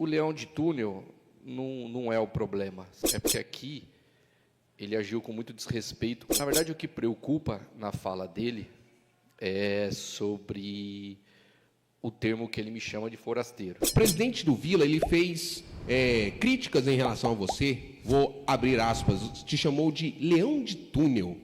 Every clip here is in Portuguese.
O leão de túnel não é o problema. É porque aqui ele agiu com muito desrespeito. Na verdade, o que preocupa na fala dele é sobre o termo que ele me chama de forasteiro. O presidente do Vila, ele fez críticas em relação a você, vou abrir aspas, te chamou de leão de túnel.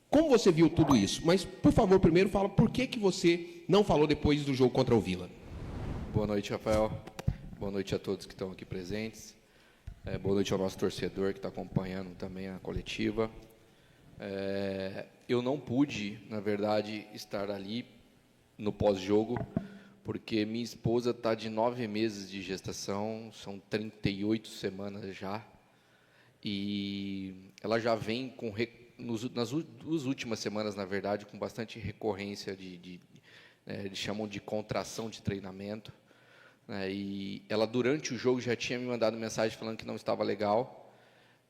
Como você viu tudo isso? Mas, por favor, primeiro fala por que você não falou depois do jogo contra o Vila. Boa noite, Rafael. Boa noite a todos que estão aqui presentes. Boa noite ao nosso torcedor que está acompanhando também a coletiva. Eu não pude, na verdade, estar ali no pós-jogo, porque minha esposa está de 9 meses de gestação, são 38 semanas já, e ela já vem nas duas últimas semanas, na verdade, com bastante recorrência eles chamam de contração de treinamento. E ela, durante o jogo, já tinha me mandado mensagem falando que não estava legal,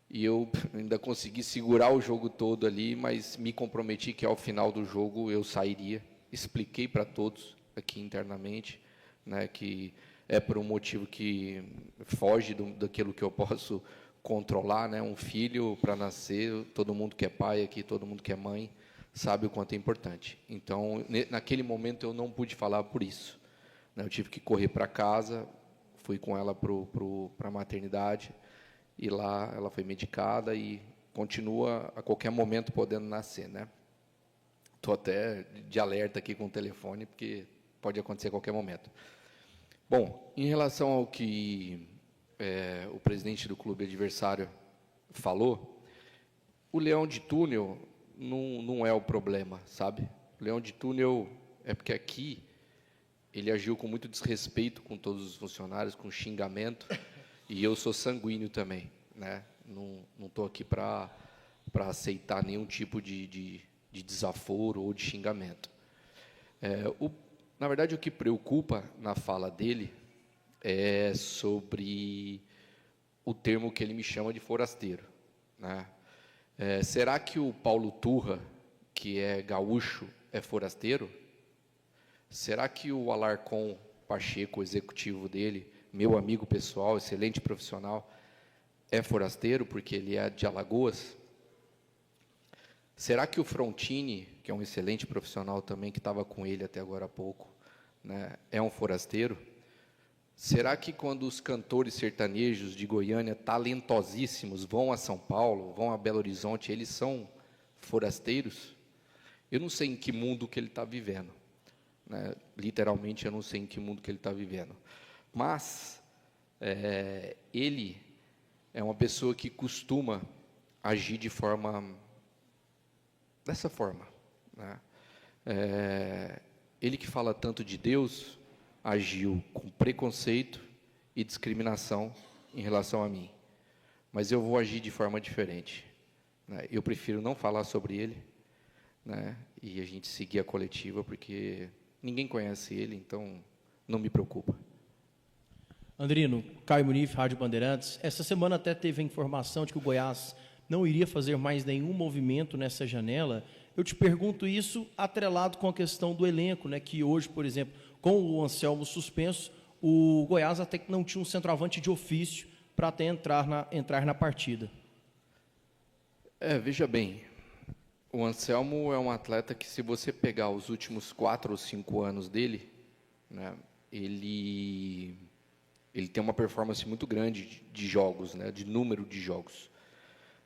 e eu ainda consegui segurar o jogo todo ali, mas me comprometi que ao final do jogo eu sairia. Expliquei para todos aqui internamente, que é por um motivo que foge daquilo que eu posso controlar, um filho para nascer, todo mundo que é pai aqui, todo mundo que é mãe, sabe o quanto é importante. Então, naquele momento eu não pude falar por isso. Eu tive que correr para casa, fui com ela para a maternidade, e lá ela foi medicada e continua a qualquer momento podendo nascer. Estou até de alerta aqui com o telefone, porque pode acontecer a qualquer momento. Bom, em relação ao que o presidente do clube adversário falou, o leão de túnel não é o problema, sabe? O leão de túnel é porque aqui ele agiu com muito desrespeito com todos os funcionários, com xingamento, e eu sou sanguíneo também, Não estou aqui para aceitar nenhum tipo de desaforo ou de xingamento. Na verdade, o que preocupa na fala dele é sobre o termo que ele me chama de forasteiro. Será que o Paulo Turra, que é gaúcho, é forasteiro? Será que o Alarcon Pacheco, o executivo dele, meu amigo pessoal, excelente profissional, é forasteiro porque ele é de Alagoas? Será que o Frontini, que é um excelente profissional também, que estava com ele até agora há pouco, é um forasteiro? Será que quando os cantores sertanejos de Goiânia, talentosíssimos, vão a São Paulo, vão a Belo Horizonte, eles são forasteiros? Eu não sei em que mundo que ele está vivendo. Literalmente, eu não sei em que mundo que ele está vivendo. Mas ele é uma pessoa que costuma agir dessa forma. Ele que fala tanto de Deus, agiu com preconceito e discriminação em relação a mim. Mas eu vou agir de forma diferente. Eu prefiro não falar sobre ele, e a gente seguir a coletiva, porque ninguém conhece ele, então não me preocupa. Andrino, Caio Munif, Rádio Bandeirantes. Essa semana até teve a informação de que o Goiás não iria fazer mais nenhum movimento nessa janela. Eu te pergunto isso atrelado com a questão do elenco, que hoje, por exemplo, com o Anselmo suspenso, o Goiás até que não tinha um centroavante de ofício para até entrar na partida. Veja bem, o Anselmo é um atleta que, se você pegar os últimos 4 ou 5 anos dele, ele tem uma performance muito grande de jogos, de número de jogos.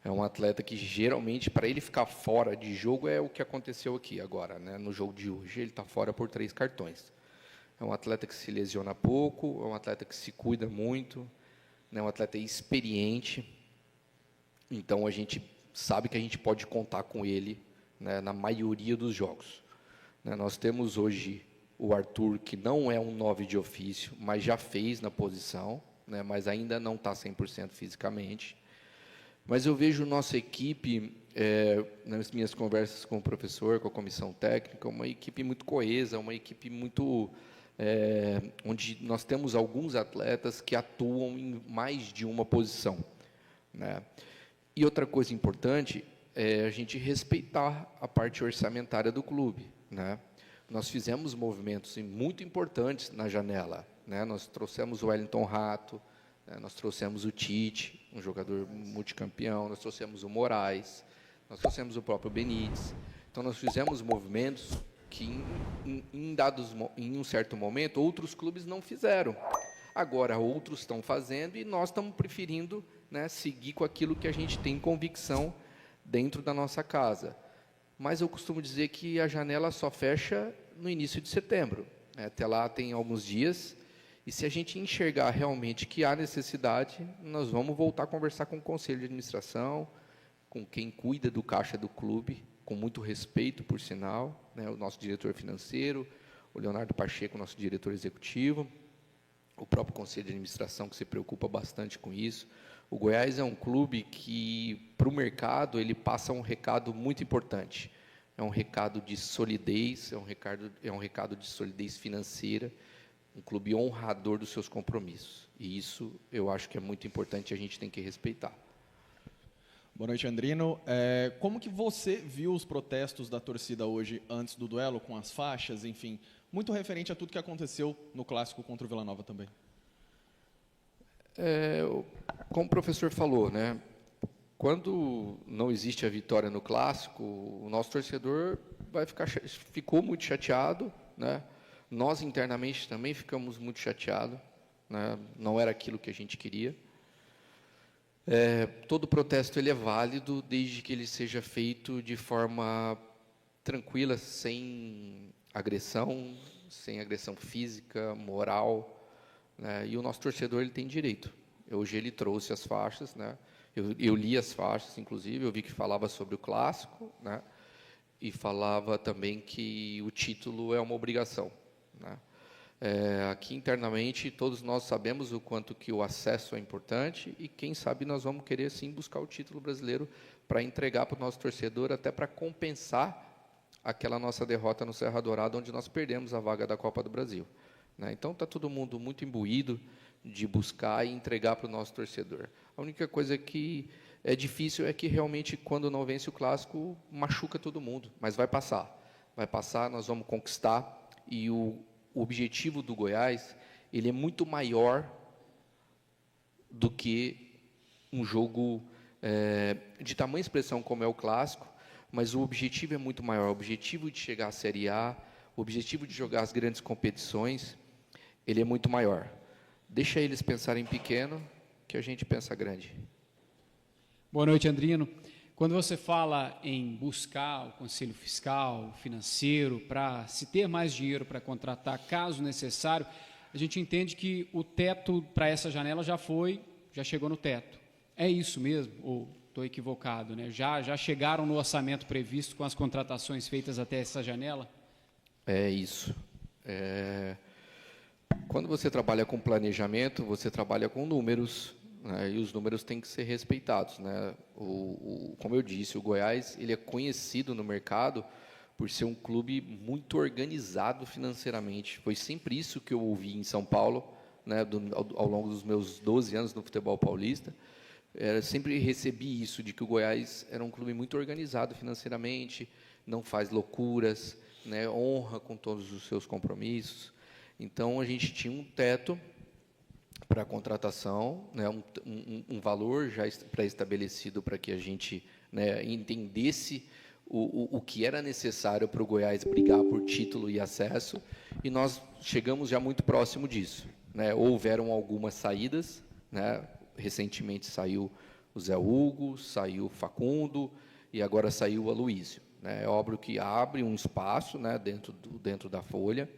É um atleta que, geralmente, para ele ficar fora de jogo, é o que aconteceu aqui agora, no jogo de hoje. Ele está fora por 3 cartões. É um atleta que se lesiona pouco, é um atleta que se cuida muito, é um atleta experiente. Então, a gente sabe que a gente pode contar com ele, na maioria dos jogos. Nós temos hoje o Arthur, que não é um 9 de ofício, mas já fez na posição, mas ainda não está 100% fisicamente. Mas eu vejo nossa equipe, nas minhas conversas com o professor, com a comissão técnica, uma equipe muito coesa, uma equipe muito onde nós temos alguns atletas que atuam em mais de uma posição. E outra coisa importante é a gente respeitar a parte orçamentária do clube. Nós fizemos movimentos muito importantes na janela. né? Nós trouxemos o Wellington Rato, né? Nós trouxemos o Tite, um jogador multicampeão, nós trouxemos o Moraes, nós trouxemos o próprio Benítez. Então, nós fizemos movimentos que, em um certo momento, outros clubes não fizeram. Agora, outros estão fazendo e nós estamos preferindo, né, seguir com aquilo que a gente tem convicção dentro da nossa casa. Mas eu costumo dizer que a janela só fecha no início de setembro. Até lá tem alguns dias, e se a gente enxergar realmente que há necessidade, nós vamos voltar a conversar com o Conselho de Administração, com quem cuida do caixa do clube, com muito respeito, por sinal, né, o nosso diretor financeiro, o Leonardo Pacheco, nosso diretor executivo, o próprio Conselho de Administração, que se preocupa bastante com isso. O Goiás é um clube que, para o mercado, ele passa um recado muito importante. É um recado de solidez, é um recado de solidez financeira, um clube honrador dos seus compromissos. E isso eu acho que é muito importante e a gente tem que respeitar. Boa noite, Andrino. Como que você viu os protestos da torcida hoje, antes do duelo, com as faixas, enfim, muito referente a tudo que aconteceu no clássico contra o Vila Nova também? Como o professor falou, né, quando não existe a vitória no clássico, o nosso torcedor ficou muito chateado, né? Nós internamente também ficamos muito chateados, né? Não era aquilo que a gente queria. Todo protesto ele é válido desde que ele seja feito de forma tranquila, sem agressão física, moral, né? E o nosso torcedor ele tem direito. Hoje ele trouxe as faixas, né? Eu li as faixas, inclusive, eu vi que falava sobre o clássico, né? E falava também que o título é uma obrigação, né? Aqui internamente todos nós sabemos o quanto que o acesso é importante e quem sabe nós vamos querer sim buscar o título brasileiro para entregar para o nosso torcedor, até para compensar aquela nossa derrota no Serra Dourada, onde nós perdemos a vaga da Copa do Brasil, né? Então está todo mundo muito imbuído de buscar e entregar para o nosso torcedor. A única coisa que é difícil é que realmente quando não vence o clássico machuca todo mundo, mas vai passar, nós vamos conquistar. E o objetivo do Goiás ele é muito maior do que um jogo de tamanha expressão como é o clássico, mas o objetivo é muito maior, o objetivo de chegar à Série A, o objetivo de jogar as grandes competições, ele é muito maior. Deixa eles pensarem pequeno, que a gente pensa grande. Boa noite, Andrino. Quando você fala em buscar o conselho fiscal, financeiro, para se ter mais dinheiro para contratar, caso necessário, a gente entende que o teto para essa janela já chegou no teto. É isso mesmo? Ou estou equivocado, né? Já chegaram no orçamento previsto com as contratações feitas até essa janela? É isso. Quando você trabalha com planejamento, você trabalha com números, né, e os números têm que ser respeitados, né? Como eu disse, o Goiás ele é conhecido no mercado por ser um clube muito organizado financeiramente. Foi sempre isso que eu ouvi em São Paulo, né, ao longo dos meus 12 anos no futebol paulista. Sempre recebi isso, de que o Goiás era um clube muito organizado financeiramente, não faz loucuras, né, honra com todos os seus compromissos. Então, a gente tinha um teto para a contratação, né, um valor já pré-estabelecido para que a gente, né, entendesse o que era necessário para o Goiás brigar por título e acesso, e nós chegamos já muito próximo disso, né? Houveram algumas saídas, né? Recentemente saiu o Zé Hugo, saiu o Facundo e agora saiu o Aloísio, né? É óbvio que abre um espaço, né, dentro da folha,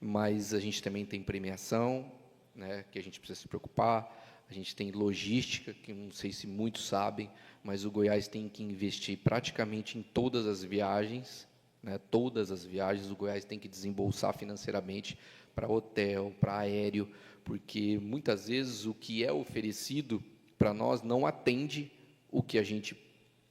mas a gente também tem premiação, né, que a gente precisa se preocupar, a gente tem logística, que não sei se muitos sabem, mas o Goiás tem que investir praticamente em todas as viagens, né, todas as viagens, o Goiás tem que desembolsar financeiramente para hotel, para aéreo, porque muitas vezes o que é oferecido para nós não atende o que a gente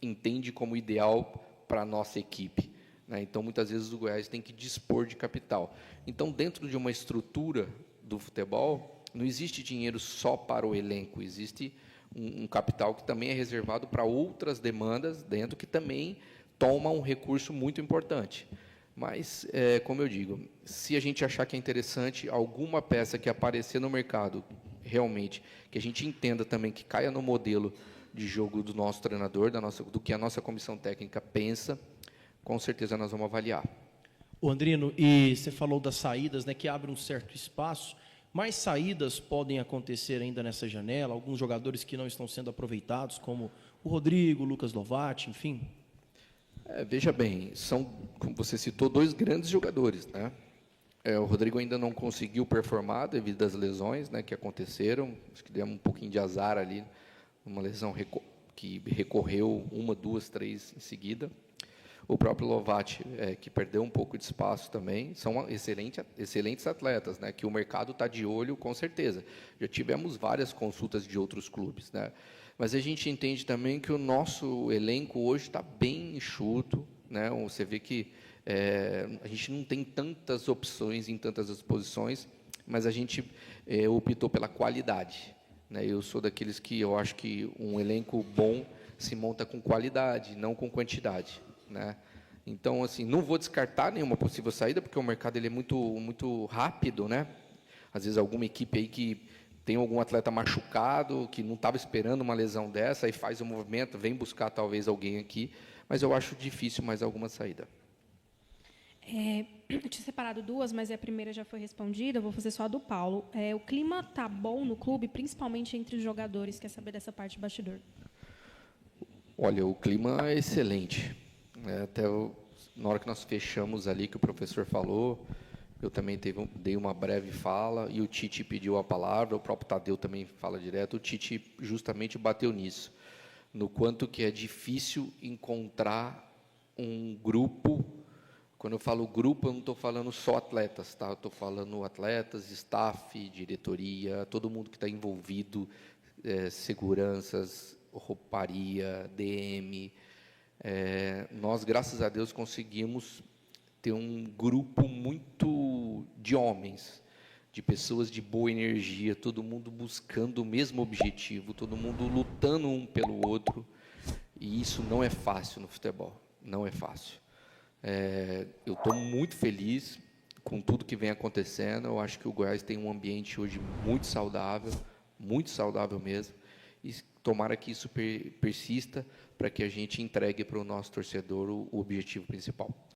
entende como ideal para a nossa equipe, né? Então, muitas vezes o Goiás tem que dispor de capital. Então, dentro de uma estrutura do futebol, não existe dinheiro só para o elenco, existe um capital que também é reservado para outras demandas dentro, que também toma um recurso muito importante. Mas, como eu digo, se a gente achar que é interessante alguma peça que aparecer no mercado, realmente, que a gente entenda também que caia no modelo de jogo do nosso treinador, do que a nossa comissão técnica pensa, com certeza nós vamos avaliar. Ô Andrino, e você falou das saídas, né, que abre um certo espaço. Mais saídas podem acontecer ainda nessa janela? Alguns jogadores que não estão sendo aproveitados, como o Rodrigo, o Lucas Lovati, enfim? Veja bem, como você citou, 2 grandes jogadores, né? O Rodrigo ainda não conseguiu performar devido às lesões, né, que aconteceram. Acho que deu um pouquinho de azar ali, uma lesão que recorreu 1, 2, 3 em seguida. O próprio Lovati, que perdeu um pouco de espaço também, são excelentes atletas, né, que o mercado está de olho, com certeza. Já tivemos várias consultas de outros clubes, né, mas a gente entende também que o nosso elenco hoje está bem enxuto, né, você vê que a gente não tem tantas opções em tantas posições, mas a gente optou pela qualidade, né. Eu sou daqueles que eu acho que um elenco bom se monta com qualidade, não com quantidade, né? Então, assim, não vou descartar nenhuma possível saída, porque o mercado ele é muito rápido, né? Às vezes alguma equipe aí que tem algum atleta machucado, que não estava esperando uma lesão dessa, aí faz o movimento, vem buscar talvez alguém aqui, mas eu acho difícil mais alguma saída. Eu tinha separado 2, mas a primeira já foi respondida, eu vou fazer só a do Paulo. O clima está bom no clube, principalmente entre os jogadores, quer saber dessa parte de bastidor? Olha, o clima é excelente. Na hora que nós fechamos ali, que o professor falou, eu também dei uma breve fala, e o Tite pediu a palavra, o próprio Tadeu também fala direto, o Tite justamente bateu nisso, no quanto que é difícil encontrar um grupo. Quando eu falo grupo, eu não estou falando só atletas, tá? Eu estou falando atletas, staff, diretoria, todo mundo que está envolvido, seguranças, rouparia, DM. Nós, graças a Deus, conseguimos ter um grupo muito de homens, de pessoas de boa energia, todo mundo buscando o mesmo objetivo, todo mundo lutando um pelo outro, e isso não é fácil no futebol, não é fácil. Eu estou muito feliz com tudo que vem acontecendo. Eu acho que o Goiás tem um ambiente hoje muito saudável mesmo, e tomara que isso persista para que a gente entregue para o nosso torcedor o objetivo principal.